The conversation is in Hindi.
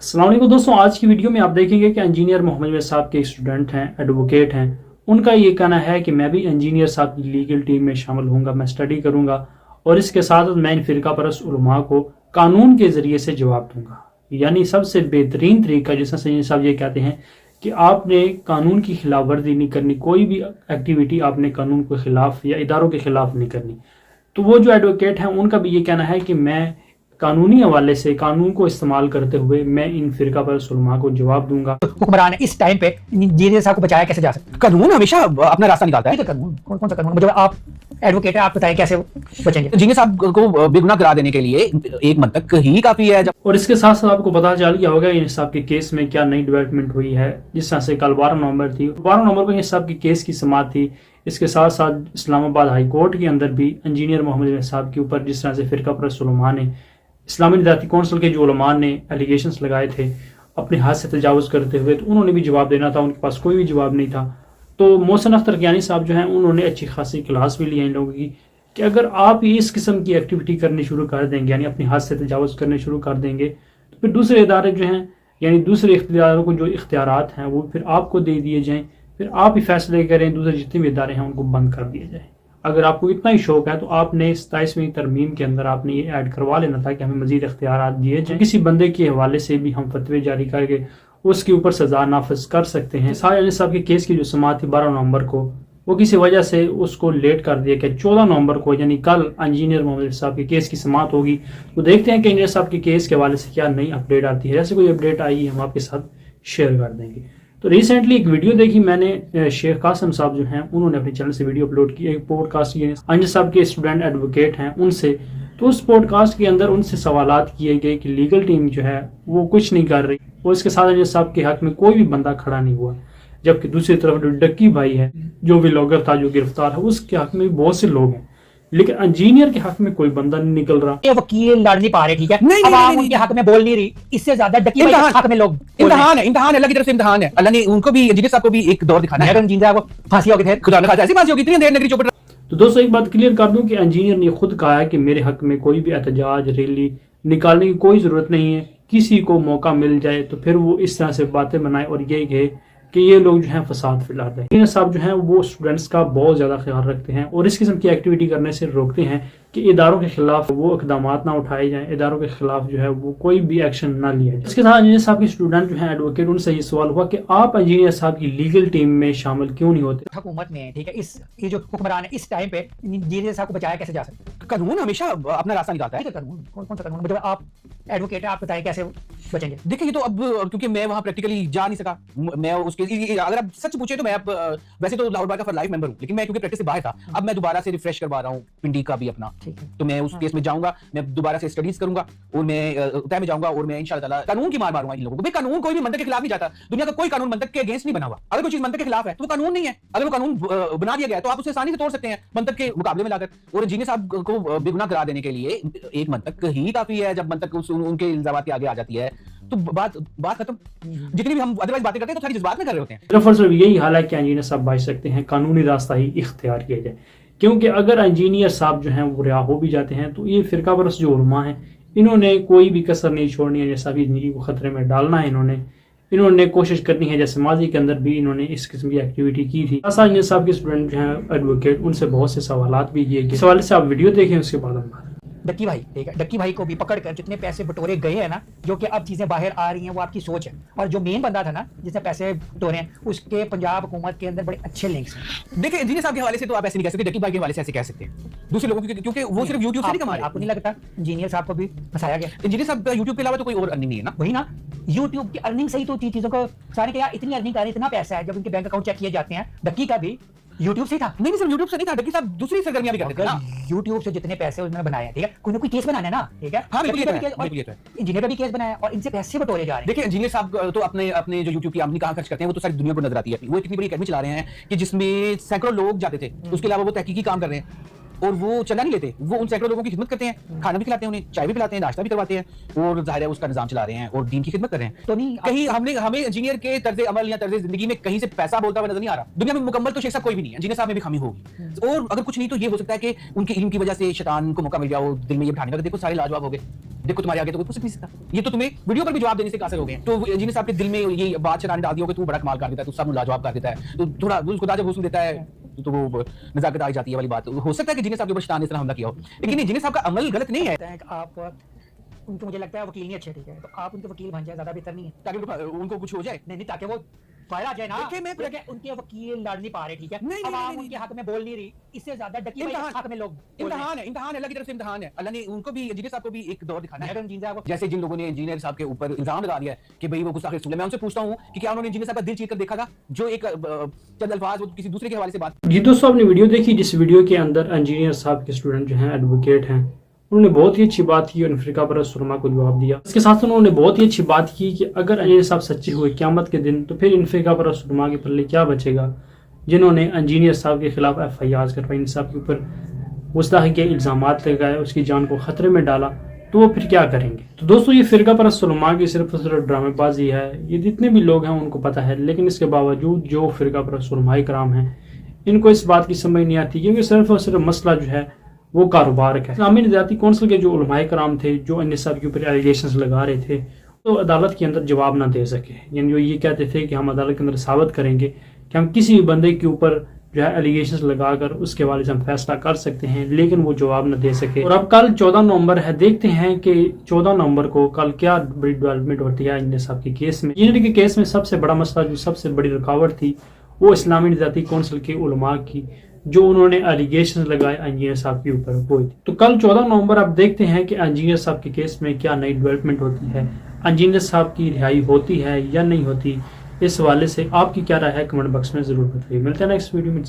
अस्सलाम वालेकुम दोस्तों, आज की वीडियो में आप देखेंगे कि इंजीनियर मोहम्मद वैद साहब के एक स्टूडेंट हैं, एडवोकेट हैं। उनका ये कहना है कि मैं भी इंजीनियर साहब की लीगल टीम में शामिल होऊंगा, मैं स्टडी करूंगा और इसके साथ मैं इन फिरका परस्त उलमा को कानून के जरिए से जवाब दूंगा। यानी सबसे बेहतरीन तरीका, जिसमें संजीव साहब ये कहते हैं कि आपने कानून की खिलाफ वर्जी नहीं करनी, कोई भी एक्टिविटी आपने कानून के खिलाफ या इदारों के खिलाफ नहीं करनी। तो वो जो एडवोकेट हैं उनका भी ये कहना है कि मैं कानूनी हवाले से कानून को इस्तेमाल करते हुए मैं इन फिरका पर सुलमा को जवाब दूंगा। हुक्मरान इस टाइम पे इंजीनियर साहब को बचाया कैसे जा सकता है? कानून हमेशा अपना रास्ता निकालता है। तो कानून कौन सा कानून, मतलब आप एडवोकेट है, आप बताएं कैसे बचेंगे? इंजीनियर साहब को बेगुनाह करार देने के लिए एक मंतक ही काफी है। और इसके साथ साथ आपको पता चल गया होगा इन साहब के केस में क्या नई डेवलपमेंट हुई है। जिस तरह से कल 12 नवंबर थी, 12 नवंबर को इन साहब के केस की समाअत थी। इसके साथ साथ इस्लामाबाद हाई कोर्ट के अंदर भी इंजीनियर मोहम्मद वैद साहब के ऊपर जिस तरह से फिरका परस्त उलमा ने, इस्लामी निजाती कौंसिल के जो उलमा ने एलिगेशंस लगाए थे अपने हाथ से तजावुज़ करते हुए, तो उन्होंने भी जवाब देना था, उनके पास कोई भी जवाब नहीं था। तो मोहसिन अख्तर कियानी साहब जो हैं उन्होंने अच्छी खासी क्लास भी ली है इन लोगों की कि अगर आप इस किस्म की एक्टिविटी करनी शुरू कर देंगे, यानी अपने हाथ से तजावुज़ करने शुरू कर देंगे, तो फिर दूसरे इदारे जो हैं, यानी दूसरे इख्तियारों को जो इख्तियारात हैं वो फिर आपको दे दिए जाएँ, फिर आप ही फैसले करें, दूसरे जितने भी इदारे हैं उनको बंद कर दिए जाए। अगर आपको इतना ही शौक है तो आपने 27वीं तरमीम के अंदर आपने ये ऐड करवा लेना था कि हमें मजीद इख्तियारात दिए जाए। किसी बंदे के हवाले से भी हम फतवे जारी करके उसके ऊपर सजा नाफिज कर सकते हैं। साहिल साहब के केस की जो समाअत थी 12 नवंबर को, वो किसी वजह से उसको लेट कर दिया कि 14 नवंबर को, यानी कल इंजीनियर मोहम्मद साहब के केस की समाअत होगी। तो देखते हैं कि इंजीनियर साहब के केस के हवाले से क्या नई अपडेट आती है। जैसे कोई अपडेट आई हम आपके साथ शेयर कर देंगे। तो रिसेंटली एक वीडियो देखी मैंने, शेख कासिम साहब जो हैं उन्होंने अपने चैनल से वीडियो अपलोड की, एक पॉडकास्ट की, अंजर साहब के स्टूडेंट एडवोकेट हैं उनसे। तो उस पॉडकास्ट के अंदर उनसे सवालात किए गए कि लीगल टीम जो है वो कुछ नहीं कर रही और इसके साथ अंजर साहब के हक में कोई भी बंदा खड़ा नहीं हुआ। जबकि दूसरी तरफ जो डक्की भाई है, जो भी व्लॉगर था जो गिरफ्तार है, उसके हक में बहुत से लोग हैं, लेकिन इंजीनियर के हक में कोई बंदा नहीं निकल रहा। ये वकील लड़ नहीं पा रहे, ठीक है, नहीं, अब नहीं, आप नहीं, उनके हक में बोल नहीं रही, इससे ज्यादा डकी भाई के हक में लोग इम्तिहान है, अल्लाह की तरफ से इम्तिहान है। अल्लाह ने उनको भी, इंजीनियर साहब को भी एक दौर दिखाना है। अगर इंजीनियर को फांसी होगी थे, खुदा न खास्ता ऐसी फांसी होगी, इतनी देर नगरी चौपट। तो दोस्तों एक बात क्लियर कर दूं कि इंजीनियर ने खुद कहा है कि मेरे हक में कोई भी एहतजाज रैली निकालने की कोई ज़रूरत नहीं है। किसी को मौका मिल जाए तो फिर वो इस तरह से बातें बनाए और ये कहे कि ये लोग जो हैं फसाद फैला रहे हैं। इंजीनियर साहब जो हैं वो स्टूडेंट्स का बहुत ज़्यादा ख्याल रखते हैं और इस किस्म की एक्टिविटी करने से रोकते हैं कि इदारों के खिलाफ वो इकदाम ना उठाए जाएं, इदारों के खिलाफ जो है वो कोई भी एक्शन ना लिया जाए। इसके साथ इंजीनियर साहब के स्टूडेंट जो हैं एडवोकेट, उनसे ये सवाल हुआ कि आप इंजीनियर साहब की लीगल टीम में शामिल क्यों नहीं होते। हुकूमत में, ठीक है, ये जो हुक्मरान है इस टाइम पे इंजीनियर साहब को बचाया कैसे जा सकता है? कानून हमेशा अपना रास्ता निकालता है। तो कानून कौन सा कानून, मतलब आप एडवोकेट है, आप बताएं कैसे बचेंगे? देखिए, ये तो अब क्योंकि मैं वहां प्रैक्टिकली जा नहीं सका, मैं उसके, अगर आप सच पूछे तो मैं अब वैसे तो लाहौर बार का फॉर लाइफ मेंबर हूं, लेकिन मैं क्योंकि प्रैक्टिस से बाहर था, अब मैं दोबारा से रिफ्रेश करवा रहा हूं पिंडी का भी अपना। तो मैं उस केस में जाऊंगा, मैं दोबारा से स्टडीज करूंगा और मैं तय में जाऊंगा और मैं इंशाल्लाह ताला कानून की मार मारूंगा इन लोगों को। भाई कानून कोई भी मंतक के खिलाफ नहीं जाता, दुनिया का कोई कानून मंतक के अगेंस्ट नहीं बना हुआ। अगर कोई चीज मंतक के खिलाफ है तो वो कानून नहीं है। अगर वो कानून बना दिया गया तो आप उसे आसानी से तोड़ सकते हैं मंतक के मुकाबले में लाकर। और इंजीनियर साहब को बेगुनाह करार देने के लिए एक मंतक ही काफी है। जब मंतक उनके इल्जामात के आगे आ जाती है तो बात खत्म। जितनी भी हम अदरवाइज बातें करते हैं तो सारी जज्बात में कर रहे होते हैं। सिर्फ और सिर्फ यही हाल है कि इंजीनियर साहब बच सकते हैं, कानूनी रास्ता ही इख्तियार किया जाए। क्योंकि अगर इंजीनियर साहब जो हैं वो रिहा हो भी जाते हैं तो ये फिरका परस्त जो उलमा हैं इन्होंने कोई भी कसर नहीं छोड़नी है, जैसा भी जिंदगी को खतरे में डालना है इन्होंने कोशिश करनी है। जैसे माजी के अंदर भी इन्होंने इस किस्म की एक्टिविटी की थी। इंजीनियर साहब के स्टूडेंट जो हैं एडवोकेट, उनसे बहुत से सवालात भी किए गए। इस हवाले से आप वीडियो देखें, उसके बाद हम बात। डक्की भाई, ठीक है, डक्की भाई को भी पकड़कर जितने पैसे बटोरे गए हैं ना, जो कि अब चीजें बाहर आ रही हैं, वो आपकी सोच है। और जो मेन बंदा था ना जिसने पैसे बटोरे हैं, उसके पंजाब हुकूमत के अंदर बड़े अच्छे लिंक्स हैं। देखिए, इंजीनियर साहब के हवाले से तो आप ऐसे नहीं कह सकते, डक्की भाई के हवाले से ऐसे कह सकते हैं दूसरे लोगों की, क्योंकि वो सिर्फ यूट्यूब से नहीं कमा रहे। आपको नहीं लगता इंजीनियर साहब को भी फंसाया गया? इंजीनियर साहब का यूट्यूब के अलावा तो कोई और अर्निंग नहीं है ना। वही ना, यूट्यूब की अर्निंग सही तो चीजों को सारे के यार इतनी अर्निंग कर रहे, इतना पैसा है, जब उनके बैंक अकाउंट चेक किए जाते हैं। डक्की का भी यूट्यूब से था। नहीं, सिर्फ यूट्यूब से नहीं था, डक्की साहब दूसरी सरगर्मियां भी करते थे ना। यूट्यूब से जितने पैसे उन्होंने बनाए हैं, ठीक है, कोई ना कोई केस बनाना है ना, ठीक है। हाँ, बिल्कुल ये तो है। इंजीनियर का भी केस बनाया और इनसे पैसे बटोरे जा रहे हैं। देखिए, इंजीनियर साहब तो अपने जो यूट्यूब की आमदनी कहाँ खर्च करते हैं वो तो सारी दुनिया को नजर आती है। वो इतनी बड़ी एकेडमी चला रहे हैं कि जिसमें सैकड़ों लोग जाते थे। उसके अलावा वो तहकीकी काम कर रहे हैं। और वो चंदा नहीं लेते, वो उन सैकड़ों लोगों की खिदमत करते हैं, खाना भी खिलाते हैं, उन्हें चाय भी पिलाते हैं, नाश्ता भी करवाते हैं और जाहिर है उसका निजाम चला रहे हैं और दीन की खिदमत कर रहे हैं। तो नहीं कहीं हमें इंजीनियर के तर्ज अमल या तर्ज जिंदगी में कहीं से पैसा बोलता हुआ नजर नहीं आ रहा। दुनिया में मुकम्मल तो शेख साहब कोई भी नहीं है, इंजीनियर साहब में भी खामी होगी और अगर कुछ नहीं तो ये हो सकता है कि उनके इल्म की वजह से शैतान को मौका मिल गया हो दिल में ये बिठाने का, देखो सारे लाजवाब हो गए, देखो तुम्हारे आगे तो कोई पूछ नहीं सकता, ये तो तुम्हें वीडियो पर भी जवाब देने से कासिर हो गए। तो इंजीनियर साहब के दिल में ये बात शैतान डाल दी हो कि तू बड़ा कमाल कर देता है, तू सब लाजवाब कर देता है, तो थोड़ा उसको जब हुस्न देता है तो वो नजाकत आ जाती है वाली बात। हो सकता है कि इंजीनियर साहब के ऊपर शैतान ने इस तरह हमला किया हो, लेकिन इंजीनियर साहब का अमल गलत नहीं है। आप उनको, मुझे लगता है वकील नहीं अच्छे, ठीक है, तो आप उनके वकील बन जाए, ज्यादा बेहतर नहीं है, ताकि उनको कुछ हो जाए। नहीं ताकि वो फायर आ जाए ना। देखिए मैं उनके वकील लड़ नहीं पा रहे, ठीक है, नहीं, आवाम नहीं, उनके हक में बोल नहीं रही, इससे ज्यादा डकी भाई के हक में लोग इम्तिहान है, इम्तिहान अल्लाह की तरफ से इम्तिहान है। अल्लाह ने उनको भी, इंजीनियर साहब को भी एक दौर दिखाना है। जैसे जिन लोगों ने इंजीनियर साहब के ऊपर इल्जाम लगा दिया है कि भाई वो गुस्ताखी रसूल है, मैं उनसे पूछता हूं कि क्या उन्होंने इंजीनियर साहब का दिल चीर कर देखा था, जो एक चंद अल्फाज वो किसी दूसरे के हवाले से बात। जी दोस्तों, आपने वीडियो देखी, जिस वीडियो के अंदर इंजीनियर साहब के स्टूडेंट जो हैं, एडवोकेट हैं, उन्होंने बहुत ही अच्छी बात की और फिरका परस्त उलमा को जवाब दिया। इसके साथ उन्होंने बहुत ही अच्छी बात की कि अगर इंजीनियर साहब सच्चे हुए क़यामत के दिन, तो फिर इन फिरका परस्त उलमा के पल्ले क्या बचेगा जिन्होंने इंजीनियर साहब के खिलाफ FIR करवाई, इन साहब के ऊपर गुस्ताखी के इल्ज़ामात लगाए, उसकी जान को खतरे में डाला, तो वो फिर क्या करेंगे। तो दोस्तों, ये फिरका परस्त उलमा की सिर्फ ड्रामेबाजी है, ये जितने भी लोग हैं उनको पता है, लेकिन इसके बावजूद जो फिरका परस्त उलमाए कराम हैं इनको इस बात की समझ नहीं आती, क्योंकि सिर्फ और सिर्फ मसला जो है वो कारोबार का है। इस्लामी निजाती कौंसिल के जो उलमाए कराम थे, जो इंजीनियर साहब के ऊपर एलिगेशंस लगा रहे थे, तो अदालत के अंदर जवाब ना दे सके, यानी जो ये कहते थे कि हम अदालत के अंदर साबित करेंगे कि हम किसी भी बंदे के ऊपर जो है एलिगेशंस लगाकर उसके हवाले से हम फैसला कर सकते हैं, लेकिन वो जवाब न दे सके। और अब कल 14 नवंबर है, देखते हैं कि 14 नवंबर को कल क्या बड़ी डेवलपमेंट होती है इंजीनियर साहब के केस में। इंजीनियर के केस में सबसे बड़ा मसला, जो सबसे बड़ी रुकावट थी, वो इस्लामी निजाती कौंसिल के उलमा की, जो उन्होंने एलिगेशन लगाए इंजीनियर साहब के ऊपर, वो थी। तो कल 14 नवंबर आप देखते हैं कि इंजीनियर साहब के केस में क्या नई डेवलपमेंट होती है, इंजीनियर साहब की रिहाई होती है या नहीं होती। इस हवाले से आपकी क्या राय है, कमेंट बॉक्स में जरूर बताइए। मिलते हैं नेक्स्ट वीडियो में।